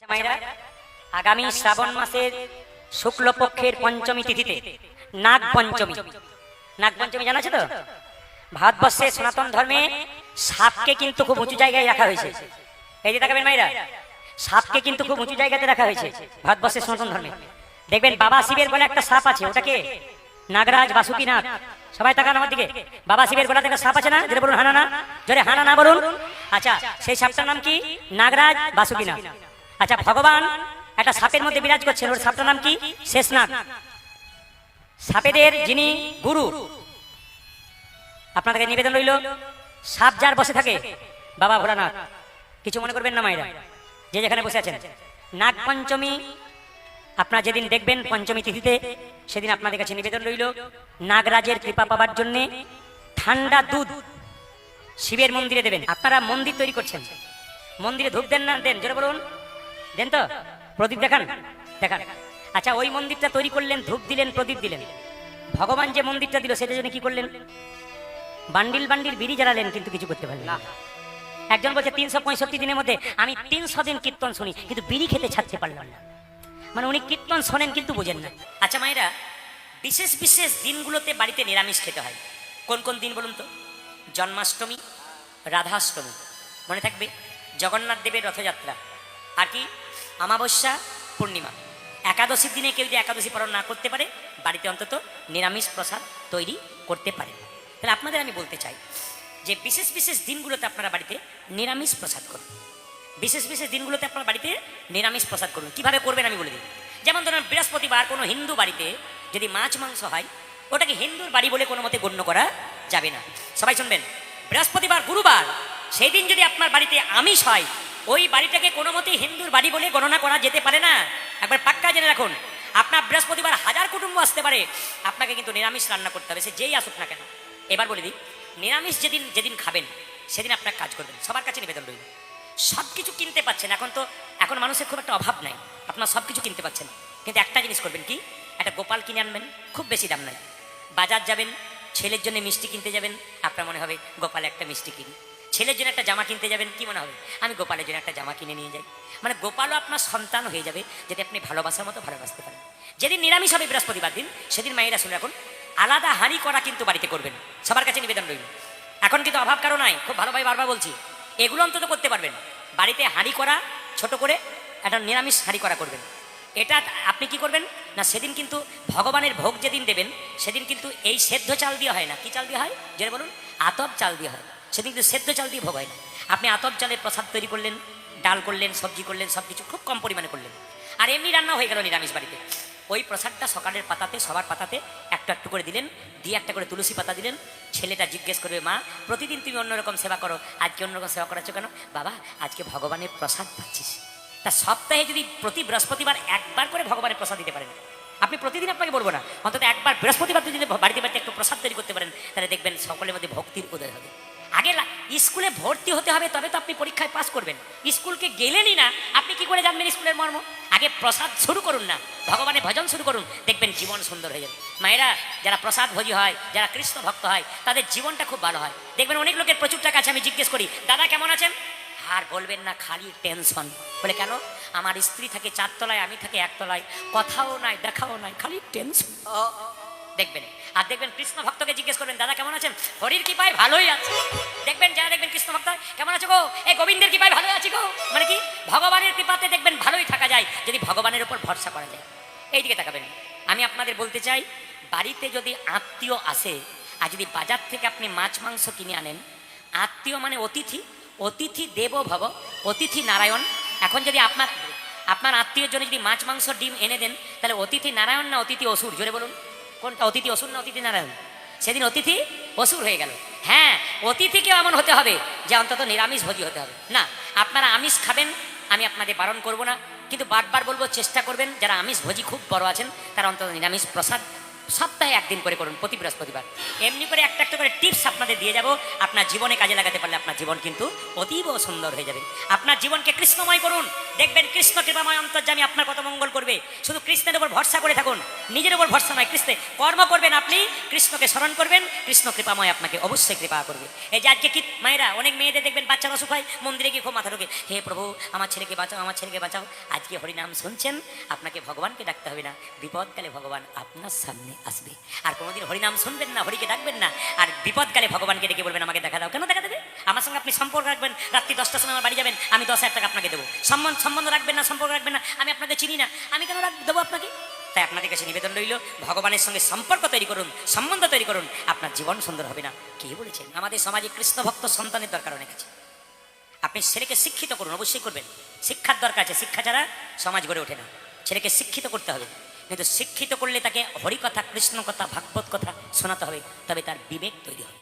মায়েরা, আগামী শ্রাবণ মাসের শুক্লপক্ষের পঞ্চমী তিথিতে নাগ পঞ্চমী। নাগ পঞ্চমী জানা আছে তো? ভারতবর্ষের সনাতন ধর্মে সাপকে কিন্তু খুব উঁচু জায়গায় রাখা হয়েছে। এই যে তাকাবেন মায়েরা, সাপকে কিন্তু খুব উঁচু জায়গাতে রাখা হয়েছে ভারতবর্ষের সনাতন ধর্মে। দেখবেন বাবা শিবের বলে একটা সাপ আছে, ওটাকে নাগরাজ বাসুকি নাগ। সবাই তাকান আমার দিকে। বাবা শিবের গলা থেকে সাপ আছে না? জোরে বলুন হানা না, জোরে হানা না বলুন। আচ্ছা, সেই সাপটার নাম কি? নাগরাজ বাসুকি নাগ। আচ্ছা, ভগবান একটা সাপের মধ্যে বিরাজ করছেন, ওর সাপটার নাম কি? শেষনাগ। সাপেদের যিনি গুরু, আপনাদেরকে নিবেদন রইল, সাপ যার বসে থাকে বাবা ভোলানাথ। কিছু মনে করবেন না মায়েরা, যে যেখানে বসে আছেন। নাগ পঞ্চমী আপনারা যেদিন দেখবেন পঞ্চমী তিথিতে, সেদিন আপনাদের কাছে নিবেদন রইল নাগরাজের কৃপা পাবার জন্য ঠান্ডা দুধ শিবের মন্দিরে দেবেন। আপনারা মন্দির তৈরি করছেন, মন্দিরে ধূপ দেন না? দেন, জোরে বলুন। দেন তো? প্রদীপ দেখান, দেখান। আচ্ছা, ওই মন্দিরটা তৈরি করলেন, ধূপ দিলেন, প্রদীপ দিলেন। ভগবান যে মন্দিরটা দিল সেটার জন্য কি করলেন? বান্ডিল বান্ডিল বিড়ি জ্বালালেন, কিন্তু কিছু করতে পারলেন না। একজন বলছে 365 দিনের মধ্যে আমি 300 দিন কীর্তন শুনি, কিন্তু বিড়ি খেতে ছাড়তে পারলাম না। মানে উনি কীর্তন শোনেন কিন্তু বোঝেন না। আচ্ছা মায়েরা, বিশেষ বিশেষ দিনগুলোতে বাড়িতে নিরামিষ খেতে হয়। কোন কোন দিন বলুন তো? জন্মাষ্টমী, রাধাষ্টমী, মনে থাকবে, জগন্নাথ দেবের রথযাত্রা, আর কি অমাবস্যা, পূর্ণিমা। একাদশীর দিনে কেউ যদি একাদশী পালন না করতে পারে, বাড়িতে অন্তত নিরামিষ প্রসাদ তৈরি করতে পারে। তাহলে আপনাদের আমি বলতে চাই যে বিশেষ বিশেষ দিনগুলোতে আপনারা বাড়িতে নিরামিষ প্রসাদ করুন। বিশেষ বিশেষ দিনগুলোতে আপনার বাড়িতে নিরামিষ প্রসাদ করুন। কিভাবে করবেন আমি বলে দিই। যেমন ধরুন বৃহস্পতিবার কোনো হিন্দু বাড়িতে যদি মাছ মাংস হয়, ওটাকে হিন্দুর বাড়ি বলে কোনো মতে গণ্য করা যাবে না। সবাই শুনবেন, বৃহস্পতিবার, গুরুবার, সেই দিন যদি আপনার বাড়িতে আমিষ হয়, ওই বাড়িটাকে কোনো মতে হিন্দুর বাড়ি বলে গণনা করা যেতে পারে না। একবার পাক্কা জেনে রাখুন। আপনার বৃহস্পতিবার 1000 কুটুম্ব আসতে পারে, আপনাকে কিন্তু নিরামিষ রান্না করতে হবে, সে যেই আসুক না কেন। এবার বলে দিই, নিরামিষ যেদিন যেদিন খাবেন সেদিন আপনার কাজ করবেন। সবার কাছে নিবেদন রইল, সব কিছু কিনতে পাচ্ছেন, এখন মানুষের খুব একটা অভাব নাই, আপনার সব কিছু কিনতে পাচ্ছেন, কিন্তু একটা জিনিস করবেন কি, একটা গোপাল কিনে আনবেন, খুব বেশি দাম নাই। বাজার যাবেন, ছেলের জন্য মিষ্টি কিনতে যাবেন, আপনার মনে হবে গোপালে একটা মিষ্টি কিনি। ছেলের জন্য একটা জামা কিনতে যাবেন, কি মনে হবে? আমি গোপালের জন্য একটা জামা কিনে নিয়ে যাই। মানে গোপালও আপনার সন্তান হয়ে যাবে, যদি আপনি ভালোবাসার মতো ভালোবাসতে পারেন। যেদিন নিরামিষ হবে বৃহস্পতিবার দিন, সেদিন মায়েরা শুনে রাখুন, আলাদা হাঁড়ি করা কিন্তু বাড়িতে করবেন। সবার কাছে নিবেদন রইল। এখন কিন্তু অভাব কারো নাই, খুব ভালোভাবে বারবার বলছি, এগুলো অন্তত করতে পারবেন। বাড়িতে হাঁড়ি করা, ছোট করে একটা নিরামিষ হাঁড়ি করা করবেন। এটা আপনি কি করবেন না, সেদিন কিন্তু ভগবানের ভোগ যেদিন দেবেন, সেদিন কিন্তু এই সেদ্ধ চাল দিয়ে হয় না। কি চাল দিয়ে হয়? যেটা বলুন, আতপ চাল দিয়ে হয়। সেদিন কিন্তু সেদ্ধ চাল দিয়ে ভোগ হয় না। আপনি আতপ চালের প্রসাদ তৈরি করলেন, ডাল করলেন, সবজি করলেন, সব কিছু খুব কম পরিমাণে করলেন, আর এমনি রান্না হয়ে গেল নিরামিষ বাড়িতে। ওই প্রসাদটা সকালের পাতাতে, সবার পাতাতে একটু একটু করে দিলেন, দিয়ে একটা করে তুলসী পাতা দিলেন। ছেলেটা জিজ্ঞেস করবে, মা প্রতিদিন তুমি অন্যরকম সেবা করো, আজকে অন্যরকম সেবা করাচ্ছ কেন? বাবা আজকে ভগবানের প্রসাদ পাচ্ছিস। তা সপ্তাহে যদি প্রতি বৃহস্পতিবার একবার করে ভগবানের প্রসাদ দিতে পারেন, আপনি প্রতিদিন আপনাকে বলবো না, অন্তত একবার বৃহস্পতিবার যদি বাড়িতে বাড়িতে একটু প্রসাদ তৈরি করতে পারেন, তাহলে দেখবেন সকলের মধ্যে ভক্তির উদয় হবে। আগে স্কুলে ভর্তি হতে হবে, তবে তো আপনি পরীক্ষায় পাস করবেন। স্কুলকে গেলেনই না, আপনি কি করে জানবেন স্কুলের মর্ম? আগে প্রসাদ শুরু করুন না, ভগবানের ভজন শুরু করুন, দেখবেন জীবন সুন্দর হয়ে যাবে। মায়েরা, যারা প্রসাদ ভোজী হয়, যারা কৃষ্ণ ভক্ত হয়, তাদের জীবনটা খুব ভালো হয়। দেখবেন অনেক লোকের প্রচুর টাকা আছে, আমি জিজ্ঞেস করি, দাদা কেমন আছেন? আর বলবেন না, খালি টেনশন। বলে কেন? আমার স্ত্রী থাকে 4 তলায়, আমি থাকি 1 তলায়, কথাও নাই, দেখাও নাই, খালি টেনশন। দেখবেন। আর দেখবেন কৃষ্ণ ভক্তকে জিজ্ঞেস করবেন, দাদা কেমন আছেন? হরির কৃপায় ভালোই আছে। দেখবেন যারা দেখবেন কৃষ্ণ ভক্ত, কেমন আছো গো? এই গোবিন্দের কৃপায় ভালোই আছি গো। মানে কি, ভগবানের কৃপাতে দেখবেন ভালোই থাকা যায়, যদি ভগবানের উপর ভরসা করা যায়। এই দিকে তাকাবেন। আমি আপনাদের বলতে চাই, বাড়িতে যদি আত্মীয় আসে, আর যদি বাজার থেকে আপনি মাছ মাংস কিনে আনেন, আত্মীয় মানে অতিথি, অতিথি দেবো ভব, অতিথি নারায়ণ। এখন যদি আপনার আত্মীয়ের জন্য যদি মাছ মাংস ডিম এনে দেন, তাহলে অতিথি নারায়ণ না অতিথি অসুর? জোরে বলুন, কোনটা? অতিথি অসুর না অতিথি নারায়ণ? সেদিন অতিথি অসুর হয়ে গেল। হ্যাঁ, অতিথিকেও এমন হতে হবে যে অন্তত নিরামিষ ভোজী হতে হবে না। আপনারা আমিষ খাবেন, আমি আপনাদের বারণ করব না, কিন্তু বারবার বলবো চেষ্টা করবেন, যারা আমিষ ভোজী খুব বড় আছেন, তারা অন্তত নিরামিষ প্রসাদ সপ্তাহে একদিন করে করুন, প্রতি বৃহস্পতিবার। এমনি করে একটা একটা করে টিপস আপনাদের দিয়ে যাব, আপনার জীবনে কাজে লাগাতে পারলে আপনার জীবন কিন্তু অতীব সুন্দর হয়ে যাবে। আপনার জীবনকে কৃষ্ণময় করুন, দেখবেন কৃষ্ণ কৃপাময় অন্তর্যামী আপনার কত মঙ্গল করবে। শুধু কৃষ্ণের উপর ভরসা করে থাকুন, নিজের উপর ভরসা নয়, কৃষ্ণে কর্ম করবেন, আপনি কৃষ্ণকে স্মরণ করবেন, কৃষ্ণ কৃপাময় আপনাকে অবশ্যই কৃপা করবে। এই যে আজকে কি মায়েরা, অনেক মেয়েদের দেখবেন বাচ্চারা অসুখ হয়, মন্দিরে গিয়ে খুব মাথা ঢোকে, হে প্রভু আমার ছেলেকে বাঁচাও, আমার ছেলেকে বাঁচাও। আজকে হরিনাম শুনছেন, আপনাকে ভগবানকে ডাকতে হবে না, বিপদকালে ভগবান আপনার সামনে আসবে। আর কোনোদিন হরিনাম শুনবেন না, হরিকে ডাকবেন না, আর বিপদকালে ভগবানকে ডেকে বলবেন আমাকে দেখা দাও। কেন দেখা দেবে? আমার সঙ্গে আপনি সম্পর্ক রাখবেন, রাত্রি 10টার সময় আমার বাড়ি যাবেন, আমি 10,000 টাকা আপনাকে দেবো। সম্বন্ধ রাখবেন না, সম্পর্ক রাখবেন না, আমি আপনাকে চিনি না, আমি কেন দেবো আপনাকে? তাই আপনাদের কাছে নিবেদন রইল, ভগবানের সঙ্গে সম্পর্ক তৈরি করুন, সম্বন্ধ তৈরি করুন, আপনার জীবন সুন্দর হবে না। কে বলেছেন? আমাদের সমাজে কৃষ্ণ ভক্ত সন্তানের দরকার অনেক আছে। আপনি ছেলেকে শিক্ষিত করুন, অবশ্যই করবেন, শিক্ষার দরকার আছে, শিক্ষা ছাড়া সমাজ গড়ে ওঠে না। ছেলেকে শিক্ষিত করতে হবে, কিন্তু শিক্ষিত করলে তাকে হরিকথা, কৃষ্ণ কথা, ভাগবত কথা শোনাতে হবে, তবে তার বিবেক তৈরি হবে।